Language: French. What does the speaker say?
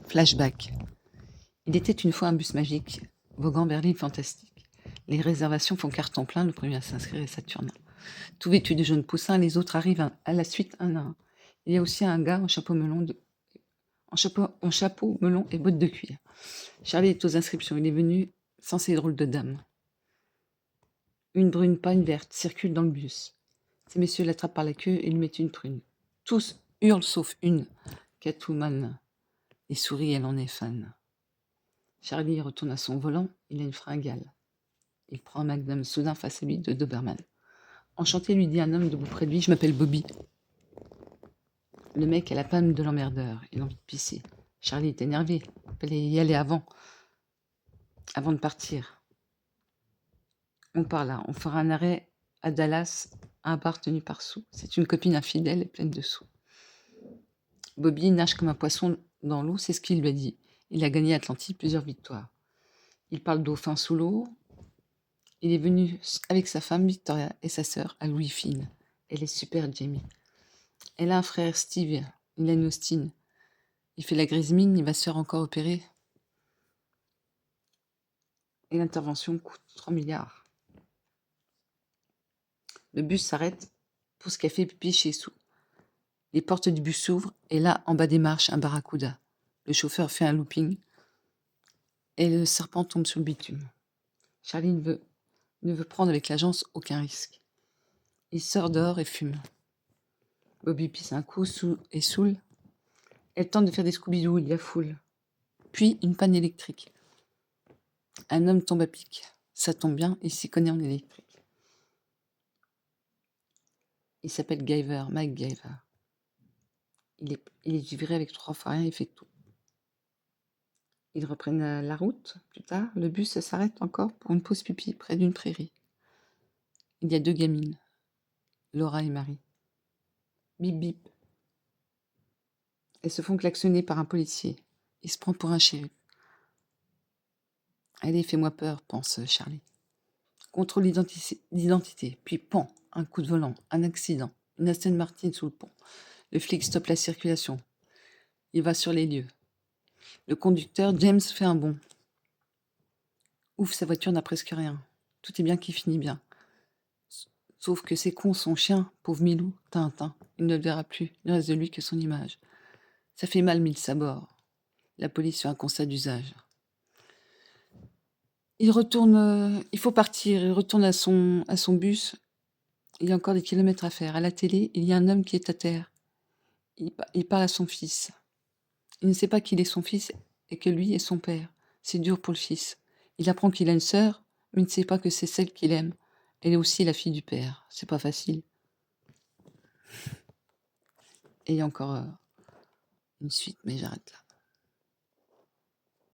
Flashback. Il était une fois un bus magique, voguant vers l'île fantastique. Les réservations font carton plein, le premier à s'inscrire est Saturnin. Tout vêtu de jaunes poussins, les autres arrivent à la suite un à un. Il y a aussi un gars en chapeau melon, melon et bottes de cuir. Charlie est aux inscriptions, il est venu sans ces drôles de dames. Une brune, pas une verte, circule dans le bus. Ces messieurs l'attrapent par la queue et lui mettent une prune. Tous hurlent sauf une, Catwoman. Et sourit, elle en est fan. Charlie retourne à son volant, il a une fringale. Il prend un magnum soudain face à lui de Doberman. Enchanté, lui dit un homme debout près de lui, je m'appelle Bobby. Le mec a la palme de l'emmerdeur, il a envie de pisser. Charlie est énervé, il fallait y aller avant de partir. On part là, on fera un arrêt à Dallas, à un bar tenu par Sue. C'est une copine infidèle et pleine de sous. Bobby nage comme un poisson dans l'eau, c'est ce qu'il lui a dit. Il a gagné Atlantique plusieurs victoires. Il parle dauphin sous l'eau. Il est venu avec sa femme Victoria et sa sœur à Louis-Fine. Elle est super, Jamie. Elle a un frère Steve, il a une Austin. Il fait la grise mine, il va se faire encore opérer. Et l'intervention coûte 3 milliards. Le bus s'arrête pour ce qu'a fait pipi chez Sue. Les portes du bus s'ouvrent et là, en bas des marches, un barracuda. Le chauffeur fait un looping et le serpent tombe sur le bitume. Charlie ne veut prendre avec l'agence aucun risque. Il sort dehors et fume. Bobby pisse un coup et saoule. Elle tente de faire des Scooby-Doo, il y a foule. Puis une panne électrique. Un homme tombe à pic. Ça tombe bien, il s'y connaît en électrique. Il s'appelle Guyver, Mike Guyver. Il est viré avec 3 fois rien, il fait tout. Ils reprennent la route. Plus tard, le bus s'arrête encore pour une pause pipi près d'une prairie. Il y a 2 gamines, Laura et Marie. Bip bip. Elles se font klaxonner par un policier. Il se prend pour un shérif. Allez, fais-moi peur, pense Charlie. Contrôle d'identité, puis pan, un coup de volant, un accident, une Aston Martin sous le pont. Le flic stoppe la circulation. Il va sur les lieux. Le conducteur, James, fait un bond. Ouf, sa voiture n'a presque rien. Tout est bien qui finit bien. Sauf que c'est con, son chien, pauvre Milou, Tintin. Il ne le verra plus, il ne reste de lui que son image. Ça fait mal 1000 sabords. La police fait un constat d'usage. Il faut partir, il retourne à son bus. Il y a encore des kilomètres à faire. À la télé, il y a un homme qui est à terre. Il parle à son fils. Il ne sait pas qu'il est son fils et que lui est son père. C'est dur pour le fils. Il apprend qu'il a une sœur, mais il ne sait pas que c'est celle qu'il aime. Elle est aussi la fille du père. C'est pas facile. Et il y a encore une suite, mais j'arrête là.